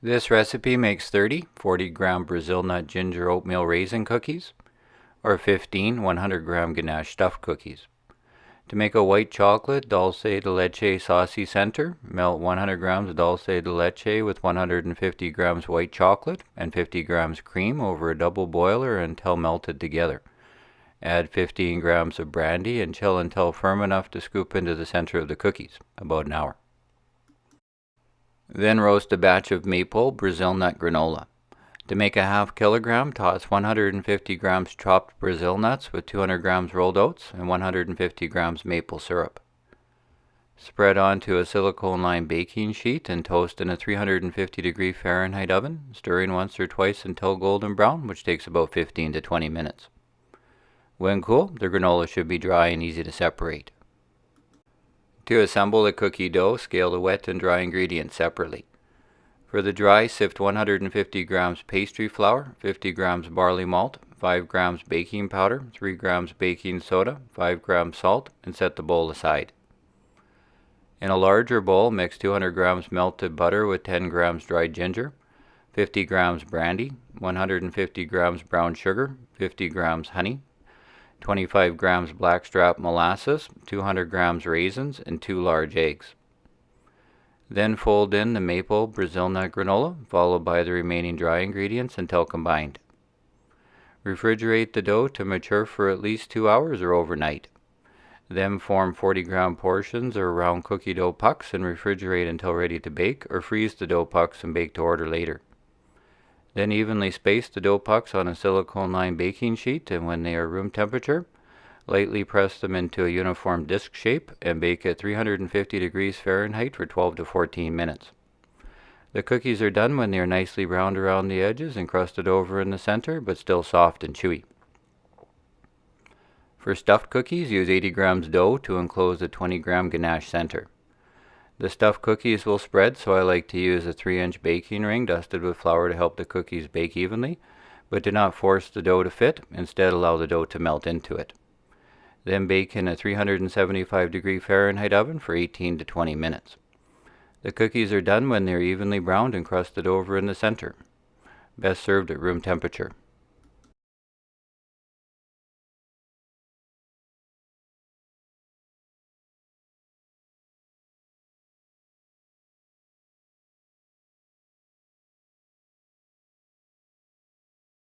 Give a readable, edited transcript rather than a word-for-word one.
This recipe makes 30 40-gram Brazil nut ginger oatmeal raisin cookies or 15 100-gram Ganache stuffed cookies. To make a white chocolate dulce de leche saucy center, melt 100 grams dulce de leche with 150 grams white chocolate and 50 grams cream over a double boiler until melted together. Add 15 grams of brandy and chill until firm enough to scoop into the center of the cookies, about an hour. Then roast a batch of maple Brazil nut granola. To make a half kilogram, toss 150 grams chopped Brazil nuts with 200 grams rolled oats and 150 grams maple syrup. Spread onto a silicone lined baking sheet and toast in a 350-degree Fahrenheit oven, stirring once or twice until golden brown, which takes about 15 to 20 minutes. When cool, the granola should be dry and easy to separate. To assemble the cookie dough, scale the wet and dry ingredients separately. For the dry, sift 150 grams pastry flour, 50 grams barley malt, 5 grams baking powder, 3 grams baking soda, 5 grams salt, and set the bowl aside. In a larger bowl, mix 200 grams melted butter with 10 grams dried ginger, 50 grams brandy, 150 grams brown sugar, 50 grams honey, 25 grams blackstrap molasses, 200 grams raisins, and 2 large eggs. Then fold in the maple Brazil nut granola, followed by the remaining dry ingredients until combined. Refrigerate the dough to mature for at least 2 hours or overnight. Then form 40-gram portions or round cookie dough pucks and refrigerate until ready to bake, or freeze the dough pucks and bake to order later. Then evenly space the dough pucks on a silicone-lined baking sheet, and when they are room temperature, lightly press them into a uniform disc shape and bake at 350 degrees Fahrenheit for 12 to 14 minutes. The cookies are done when they are nicely browned around the edges and crusted over in the center, but still soft and chewy. For stuffed cookies, use 80 grams dough to enclose a 20-gram ganache center. The stuffed cookies will spread, so I like to use a 3-inch baking ring dusted with flour to help the cookies bake evenly, but do not force the dough to fit. Instead, allow the dough to melt into it. Then bake in a 375-degree Fahrenheit oven for 18 to 20 minutes. The cookies are done when they are evenly browned and crusted over in the center. Best served at room temperature.